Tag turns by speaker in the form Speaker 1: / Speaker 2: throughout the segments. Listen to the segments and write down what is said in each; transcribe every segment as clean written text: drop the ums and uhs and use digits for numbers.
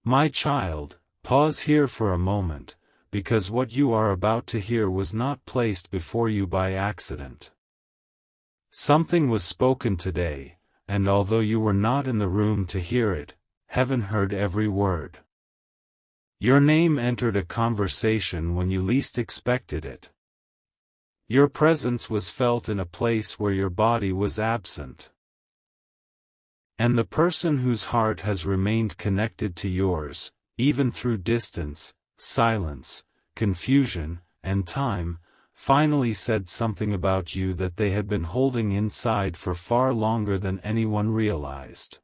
Speaker 1: My child, pause here for a moment, because what you are about to hear was not placed before you by accident. Something was spoken today, and although you were not in the room to hear it, heaven heard every word. Your name entered a conversation when you least expected it. Your presence was felt in a place where your body was absent. And the person whose heart has remained connected to yours, even through distance, silence, confusion, and time, finally said something about you that they had been holding inside for far longer than anyone realized.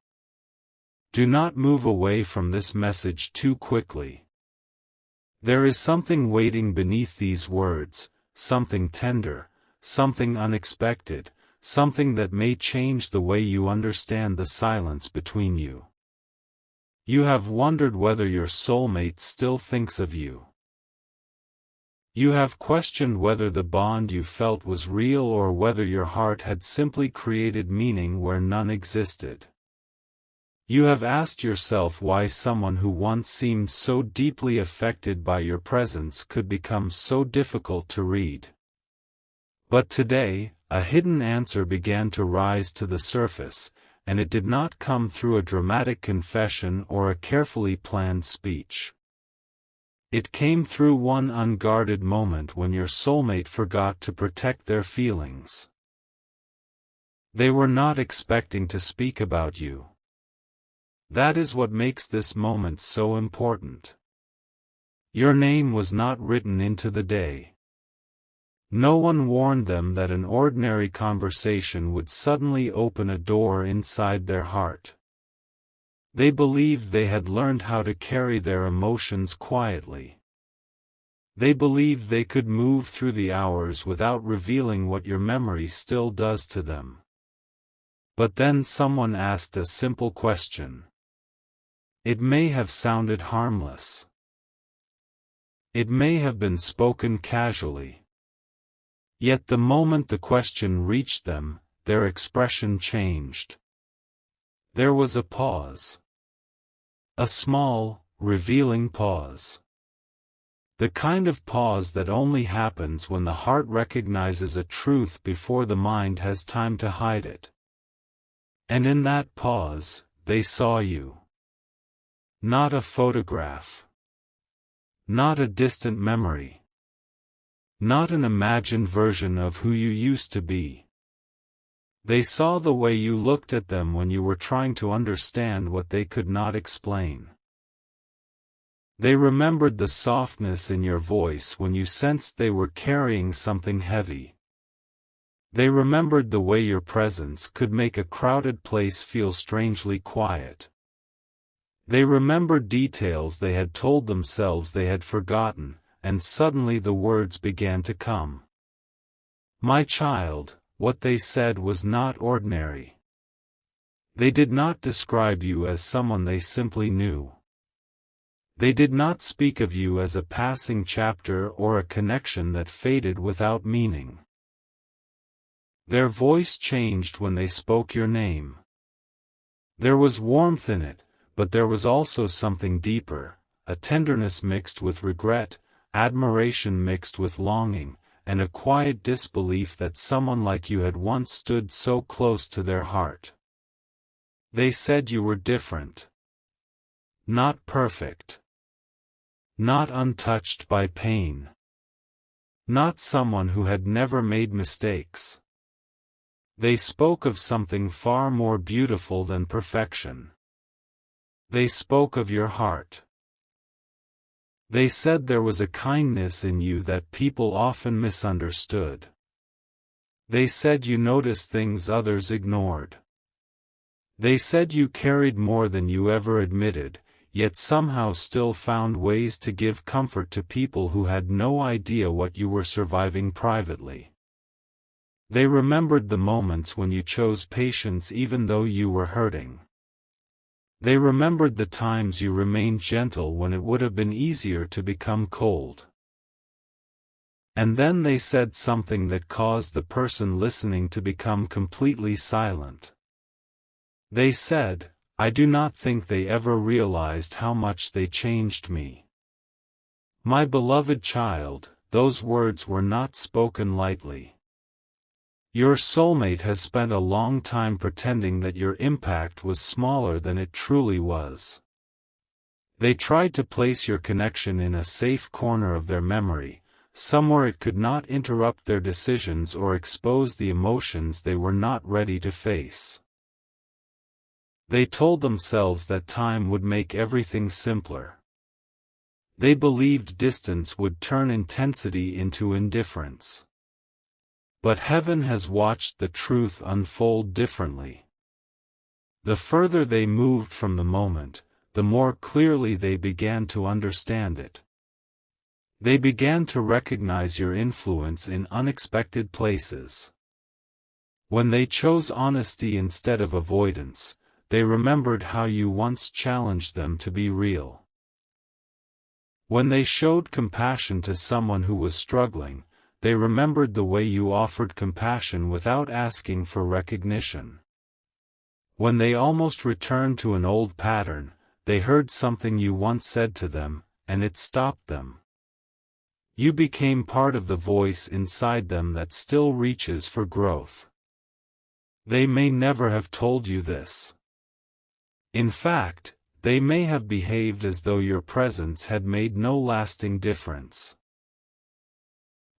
Speaker 1: Do not move away from this message too quickly. There is something waiting beneath these words, something tender, something unexpected, something that may change the way you understand the silence between you. You have wondered whether your soulmate still thinks of you. You have questioned whether the bond you felt was real or whether your heart had simply created meaning where none existed. You have asked yourself why someone who once seemed so deeply affected by your presence could become so difficult to read. But today, a hidden answer began to rise to the surface, and it did not come through a dramatic confession or a carefully planned speech. It came through one unguarded moment when your soulmate forgot to protect their feelings. They were not expecting to speak about you. That is what makes this moment so important. Your name was not written into the day. No one warned them that an ordinary conversation would suddenly open a door inside their heart. They believed they had learned how to carry their emotions quietly. They believed they could move through the hours without revealing what your memory still does to them. But then someone asked a simple question. It may have sounded harmless. It may have been spoken casually. Yet the moment the question reached them, their expression changed. There was a pause. A small, revealing pause. The kind of pause that only happens when the heart recognizes a truth before the mind has time to hide it. And in that pause, they saw you. Not a photograph. Not a distant memory. Not an imagined version of who you used to be. They saw the way you looked at them when you were trying to understand what they could not explain. They remembered the softness in your voice when you sensed they were carrying something heavy. They remembered the way your presence could make a crowded place feel strangely quiet. They remembered details they had told themselves they had forgotten, and suddenly the words began to come. My child, what they said was not ordinary. They did not describe you as someone they simply knew. They did not speak of you as a passing chapter or a connection that faded without meaning. Their voice changed when they spoke your name. There was warmth in it, but there was also something deeper, a tenderness mixed with regret, admiration mixed with longing, and a quiet disbelief that someone like you had once stood so close to their heart. They said you were different. Not perfect. Not untouched by pain. Not someone who had never made mistakes. They spoke of something far more beautiful than perfection. They spoke of your heart. They said there was a kindness in you that people often misunderstood. They said you noticed things others ignored. They said you carried more than you ever admitted, yet somehow still found ways to give comfort to people who had no idea what you were surviving privately. They remembered the moments when you chose patience even though you were hurting. They remembered the times you remained gentle when it would have been easier to become cold. And then they said something that caused the person listening to become completely silent. They said, I do not think they ever realized how much they changed me. My beloved child, those words were not spoken lightly. Your soulmate has spent a long time pretending that your impact was smaller than it truly was. They tried to place your connection in a safe corner of their memory, somewhere it could not interrupt their decisions or expose the emotions they were not ready to face. They told themselves that time would make everything simpler. They believed distance would turn intensity into indifference. But heaven has watched the truth unfold differently. The further they moved from the moment, the more clearly they began to understand it. They began to recognize your influence in unexpected places. When they chose honesty instead of avoidance, they remembered how you once challenged them to be real. When they showed compassion to someone who was struggling, they remembered the way you offered compassion without asking for recognition. When they almost returned to an old pattern, they heard something you once said to them, and it stopped them. You became part of the voice inside them that still reaches for growth. They may never have told you this. In fact, they may have behaved as though your presence had made no lasting difference.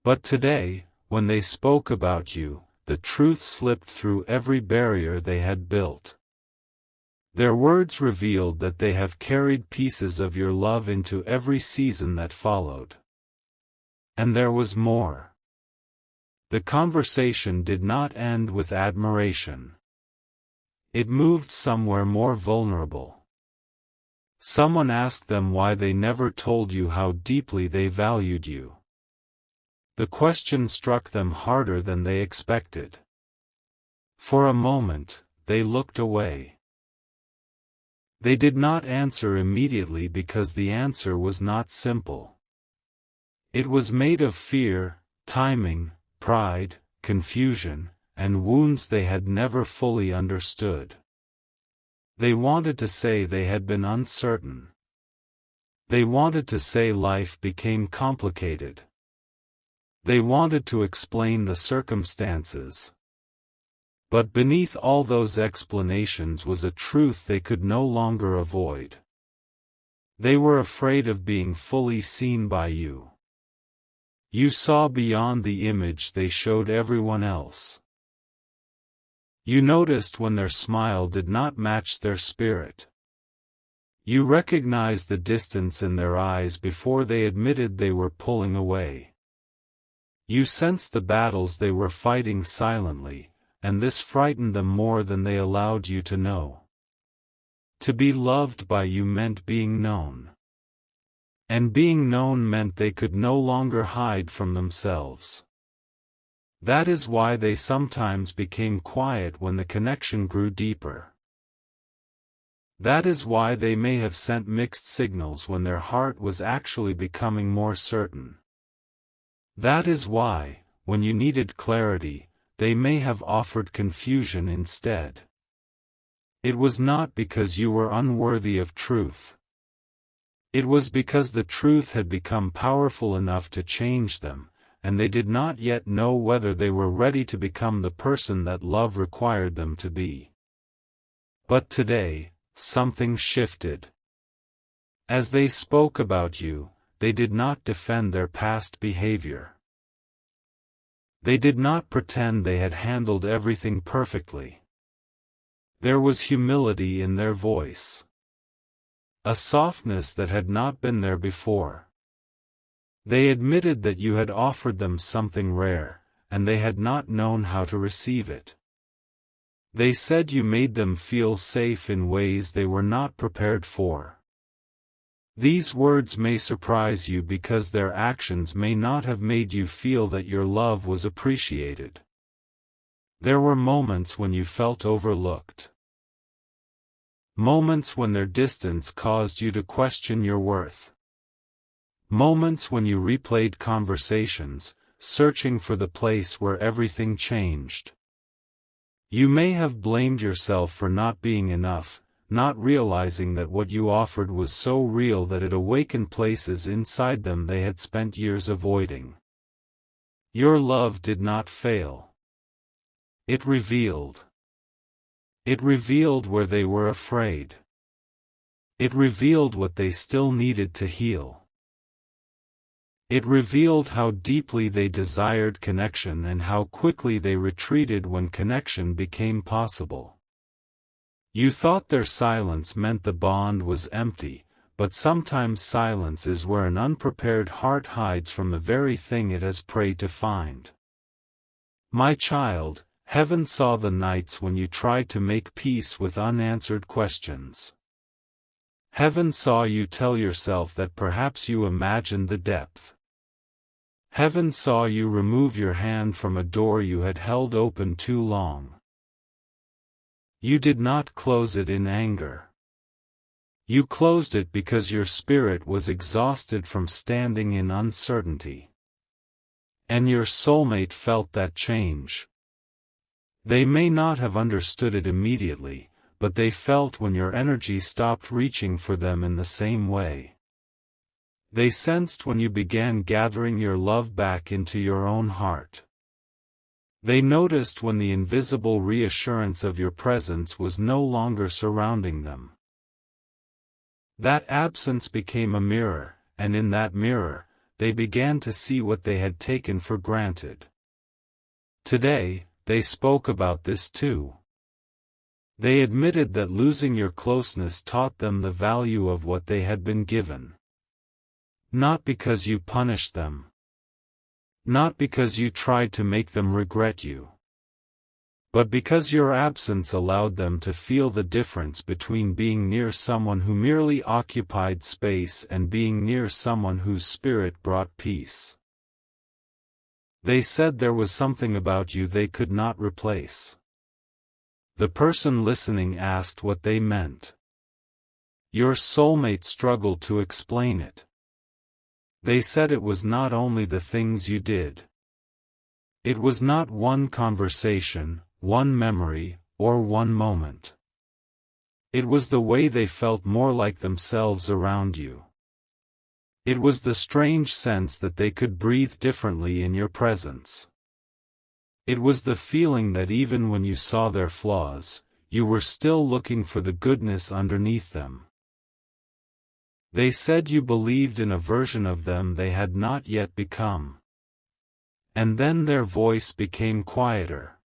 Speaker 1: But today, when they spoke about you, the truth slipped through every barrier they had built. Their words revealed that they have carried pieces of your love into every season that followed. And there was more. The conversation did not end with admiration. It moved somewhere more vulnerable. Someone asked them why they never told you how deeply they valued you. The question struck them harder than they expected. For a moment, they looked away. They did not answer immediately because the answer was not simple. It was made of fear, timing, pride, confusion, and wounds they had never fully understood. They wanted to say they had been uncertain. They wanted to say life became complicated. They wanted to explain the circumstances. But beneath all those explanations was a truth they could no longer avoid. They were afraid of being fully seen by you. You saw beyond the image they showed everyone else. You noticed when their smile did not match their spirit. You recognized the distance in their eyes before they admitted they were pulling away. You sensed the battles they were fighting silently, and this frightened them more than they allowed you to know. To be loved by you meant being known. And being known meant they could no longer hide from themselves. That is why they sometimes became quiet when the connection grew deeper. That is why they may have sent mixed signals when their heart was actually becoming more certain. That is why, when you needed clarity, they may have offered confusion instead. It was not because you were unworthy of truth. It was because the truth had become powerful enough to change them, and they did not yet know whether they were ready to become the person that love required them to be. But today, something shifted. As they spoke about you, they did not defend their past behavior. They did not pretend they had handled everything perfectly. There was humility in their voice. A softness that had not been there before. They admitted that you had offered them something rare, and they had not known how to receive it. They said you made them feel safe in ways they were not prepared for. These words may surprise you because their actions may not have made you feel that your love was appreciated. There were moments when you felt overlooked. Moments when their distance caused you to question your worth. Moments when you replayed conversations, searching for the place where everything changed. You may have blamed yourself for not being enough, not realizing that what you offered was so real that it awakened places inside them they had spent years avoiding. Your love did not fail. It revealed. It revealed where they were afraid. It revealed what they still needed to heal. It revealed how deeply they desired connection and how quickly they retreated when connection became possible. You thought their silence meant the bond was empty, but sometimes silence is where an unprepared heart hides from the very thing it has prayed to find. My child, heaven saw the nights when you tried to make peace with unanswered questions. Heaven saw you tell yourself that perhaps you imagined the depth. Heaven saw you remove your hand from a door you had held open too long. You did not close it in anger. You closed it because your spirit was exhausted from standing in uncertainty. And your soulmate felt that change. They may not have understood it immediately, but they felt when your energy stopped reaching for them in the same way. They sensed when you began gathering your love back into your own heart. They noticed when the invisible reassurance of your presence was no longer surrounding them. That absence became a mirror, and in that mirror, they began to see what they had taken for granted. Today, they spoke about this too. They admitted that losing your closeness taught them the value of what they had been given. Not because you punished them. Not because you tried to make them regret you. But because your absence allowed them to feel the difference between being near someone who merely occupied space and being near someone whose spirit brought peace. They said there was something about you they could not replace. The person listening asked what they meant. Your soulmate struggled to explain it. They said it was not only the things you did. It was not one conversation, one memory, or one moment. It was the way they felt more like themselves around you. It was the strange sense that they could breathe differently in your presence. It was the feeling that even when you saw their flaws, you were still looking for the goodness underneath them. They said you believed in a version of them they had not yet become. And then their voice became quieter.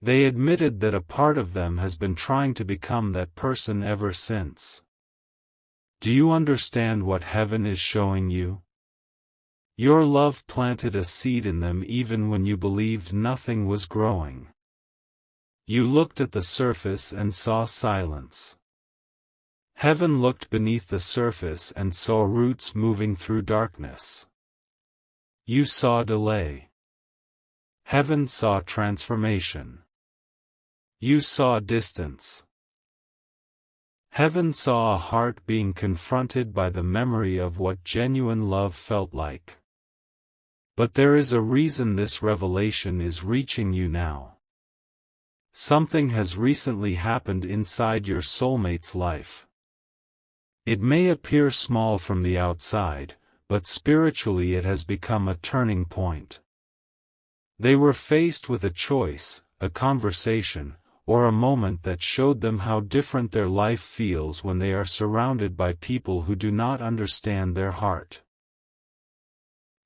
Speaker 1: They admitted that a part of them has been trying to become that person ever since. Do you understand what heaven is showing you? Your love planted a seed in them even when you believed nothing was growing. You looked at the surface and saw silence. Heaven looked beneath the surface and saw roots moving through darkness. You saw delay. Heaven saw transformation. You saw distance. Heaven saw a heart being confronted by the memory of what genuine love felt like. But there is a reason this revelation is reaching you now. Something has recently happened inside your soulmate's life. It may appear small from the outside, but spiritually it has become a turning point. They were faced with a choice, a conversation, or a moment that showed them how different their life feels when they are surrounded by people who do not understand their heart.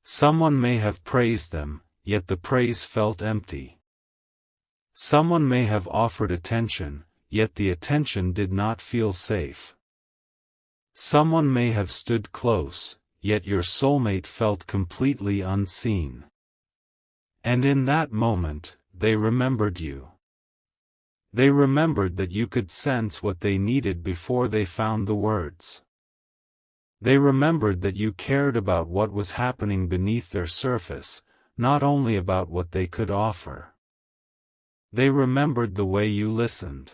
Speaker 1: Someone may have praised them, yet the praise felt empty. Someone may have offered attention, yet the attention did not feel safe. Someone may have stood close, yet your soulmate felt completely unseen. And in that moment, they remembered you. They remembered that you could sense what they needed before they found the words. They remembered that you cared about what was happening beneath their surface, not only about what they could offer. They remembered the way you listened.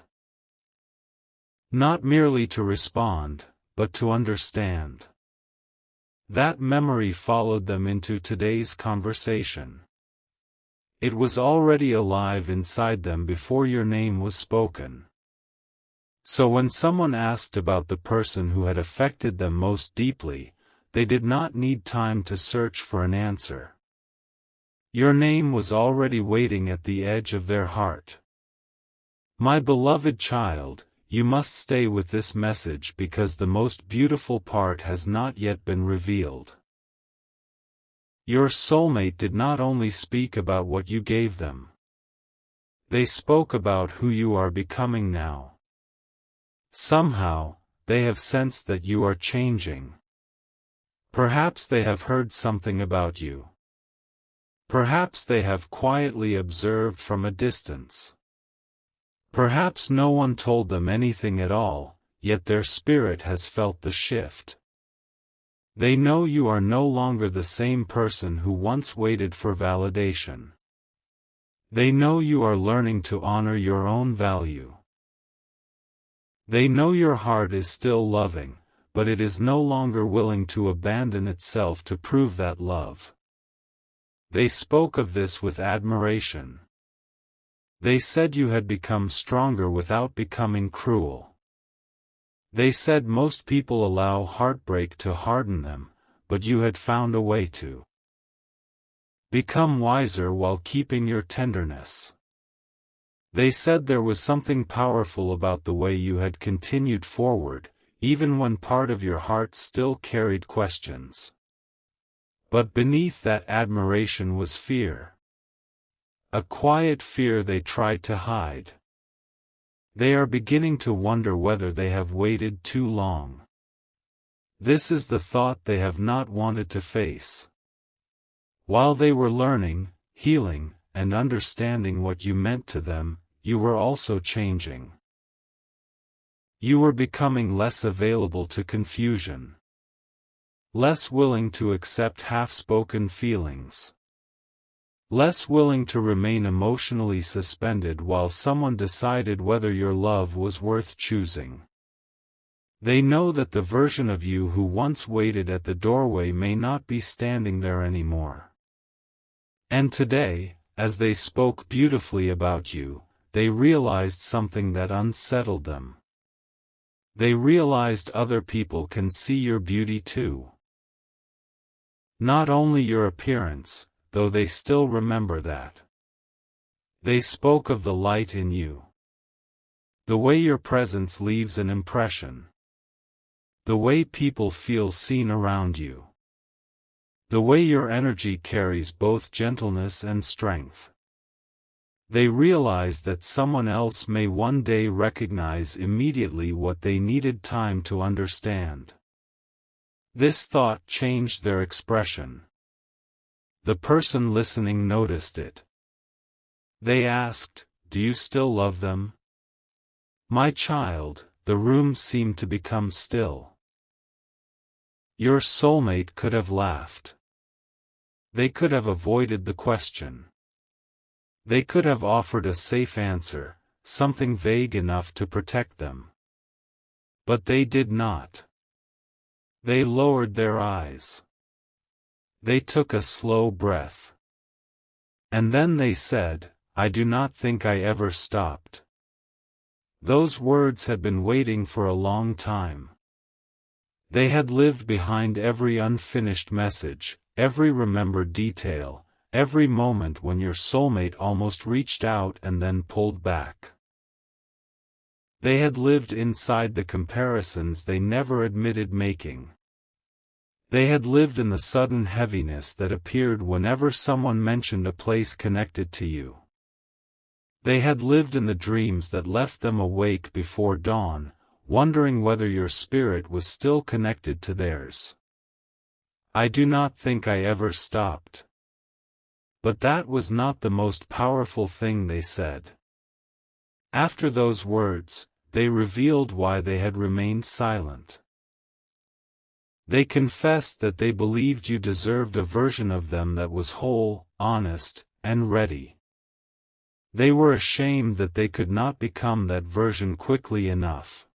Speaker 1: Not merely to respond, but to understand. That memory followed them into today's conversation. It was already alive inside them before your name was spoken. So when someone asked about the person who had affected them most deeply, they did not need time to search for an answer. Your name was already waiting at the edge of their heart. My beloved child, you must stay with this message because the most beautiful part has not yet been revealed. Your soulmate did not only speak about what you gave them. They spoke about who you are becoming now. Somehow, they have sensed that you are changing. Perhaps they have heard something about you. Perhaps they have quietly observed from a distance. Perhaps no one told them anything at all, yet their spirit has felt the shift. They know you are no longer the same person who once waited for validation. They know you are learning to honor your own value. They know your heart is still loving, but it is no longer willing to abandon itself to prove that love. They spoke of this with admiration. They said you had become stronger without becoming cruel. They said most people allow heartbreak to harden them, but you had found a way to become wiser while keeping your tenderness. They said there was something powerful about the way you had continued forward, even when part of your heart still carried questions. But beneath that admiration was fear. A quiet fear they tried to hide. They are beginning to wonder whether they have waited too long. This is the thought they have not wanted to face. While they were learning, healing, and understanding what you meant to them, you were also changing. You were becoming less available to confusion. Less willing to accept half-spoken feelings. Less willing to remain emotionally suspended while someone decided whether your love was worth choosing. They know that the version of you who once waited at the doorway may not be standing there anymore. And today, as they spoke beautifully about you, they realized something that unsettled them. They realized other people can see your beauty too. Not only your appearance, though they still remember that. They spoke of the light in you. The way your presence leaves an impression. The way people feel seen around you. The way your energy carries both gentleness and strength. They realize that someone else may one day recognize immediately what they needed time to understand. This thought changed their expression. The person listening noticed it. They asked, "Do you still love them?" "My child," the room seemed to become still. Your soulmate could have laughed. They could have avoided the question. They could have offered a safe answer, something vague enough to protect them. But they did not. They lowered their eyes. They took a slow breath. And then they said, "I do not think I ever stopped." Those words had been waiting for a long time. They had lived behind every unfinished message, every remembered detail, every moment when your soulmate almost reached out and then pulled back. They had lived inside the comparisons they never admitted making. They had lived in the sudden heaviness that appeared whenever someone mentioned a place connected to you. They had lived in the dreams that left them awake before dawn, wondering whether your spirit was still connected to theirs. I do not think I ever stopped. But that was not the most powerful thing they said. After those words, they revealed why they had remained silent. They confessed that they believed you deserved a version of them that was whole, honest, and ready. They were ashamed that they could not become that version quickly enough.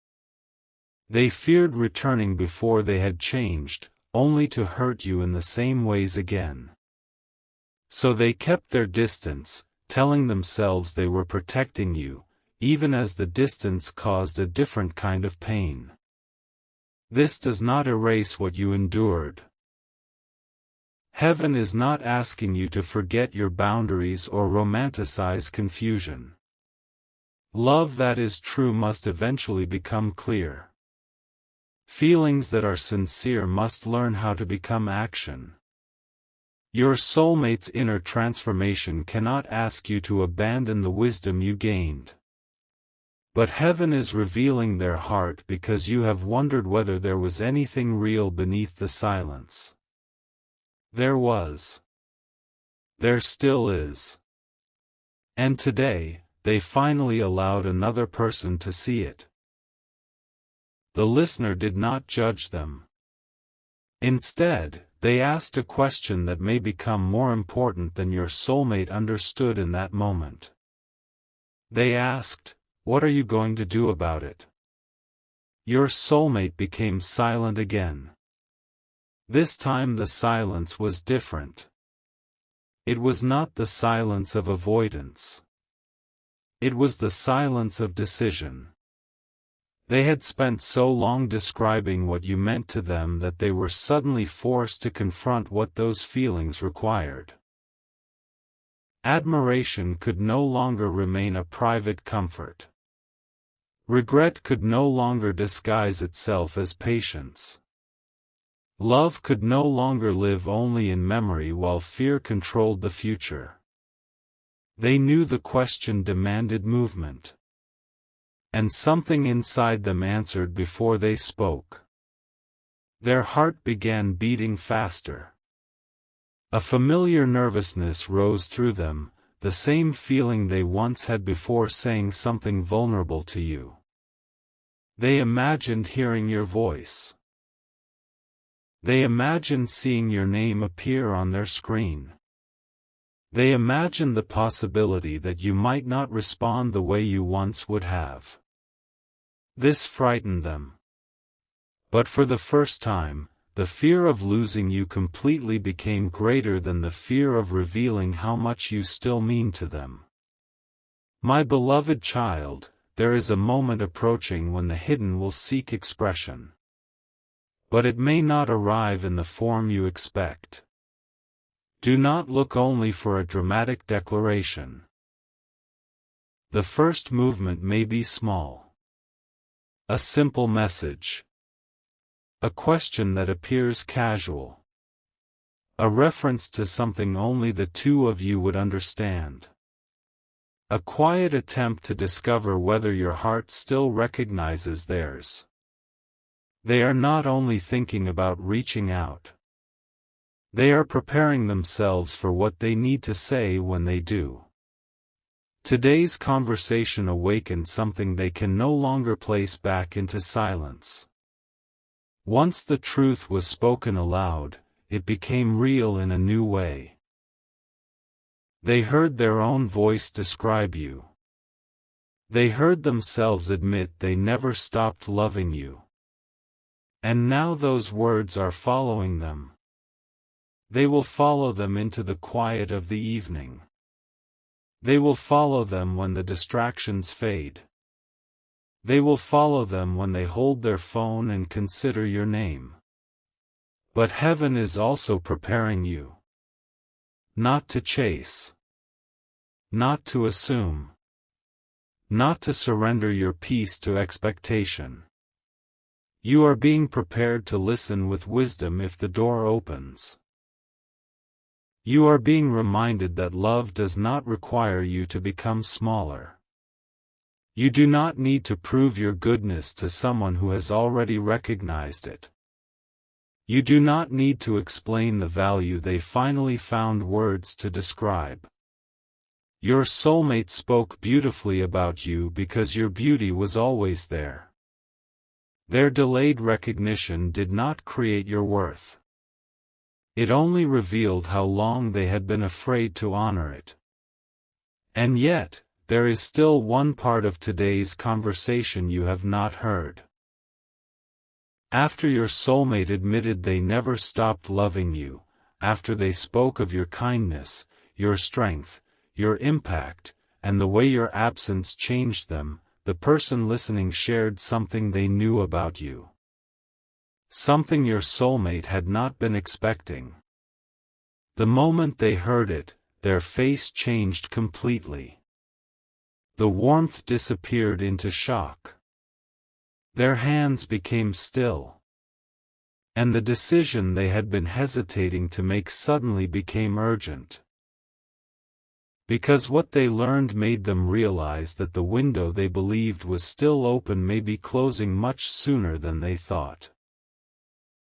Speaker 1: They feared returning before they had changed, only to hurt you in the same ways again. So they kept their distance, telling themselves they were protecting you, even as the distance caused a different kind of pain. This does not erase what you endured. Heaven is not asking you to forget your boundaries or romanticize confusion. Love that is true must eventually become clear. Feelings that are sincere must learn how to become action. Your soulmate's inner transformation cannot ask you to abandon the wisdom you gained. But heaven is revealing their heart because you have wondered whether there was anything real beneath the silence. There was. There still is. And today, they finally allowed another person to see it. The listener did not judge them. Instead, they asked a question that may become more important than your soulmate understood in that moment. They asked, "What are you going to do about it?" Your soulmate became silent again. This time the silence was different. It was not the silence of avoidance. It was the silence of decision. They had spent so long describing what you meant to them that they were suddenly forced to confront what those feelings required. Admiration could no longer remain a private comfort. Regret could no longer disguise itself as patience. Love could no longer live only in memory while fear controlled the future. They knew the question demanded movement. And something inside them answered before they spoke. Their heart began beating faster. A familiar nervousness rose through them, the same feeling they once had before saying something vulnerable to you. They imagined hearing your voice. They imagined seeing your name appear on their screen. They imagined the possibility that you might not respond the way you once would have. This frightened them. But for the first time, the fear of losing you completely became greater than the fear of revealing how much you still mean to them. My beloved child, there is a moment approaching when the hidden will seek expression. But it may not arrive in the form you expect. Do not look only for a dramatic declaration. The first movement may be small. A simple message. A question that appears casual. A reference to something only the two of you would understand. A quiet attempt to discover whether your heart still recognizes theirs. They are not only thinking about reaching out. They are preparing themselves for what they need to say when they do. Today's conversation awakened something they can no longer place back into silence. Once the truth was spoken aloud, it became real in a new way. They heard their own voice describe you. They heard themselves admit they never stopped loving you. And now those words are following them. They will follow them into the quiet of the evening. They will follow them when the distractions fade. They will follow them when they hold their phone and consider your name. But heaven is also preparing you. Not to chase. Not to assume. Not to surrender your peace to expectation. You are being prepared to listen with wisdom if the door opens. You are being reminded that love does not require you to become smaller. You do not need to prove your goodness to someone who has already recognized it. You do not need to explain the value they finally found words to describe. Your soulmate spoke beautifully about you because your beauty was always there. Their delayed recognition did not create your worth. It only revealed how long they had been afraid to honor it. And yet, there is still one part of today's conversation you have not heard. After your soulmate admitted they never stopped loving you, after they spoke of your kindness, your strength, your impact, and the way your absence changed them, the person listening shared something they knew about you. Something your soulmate had not been expecting. The moment they heard it, their face changed completely. The warmth disappeared into shock. Their hands became still. And the decision they had been hesitating to make suddenly became urgent. Because what they learned made them realize that the window they believed was still open may be closing much sooner than they thought.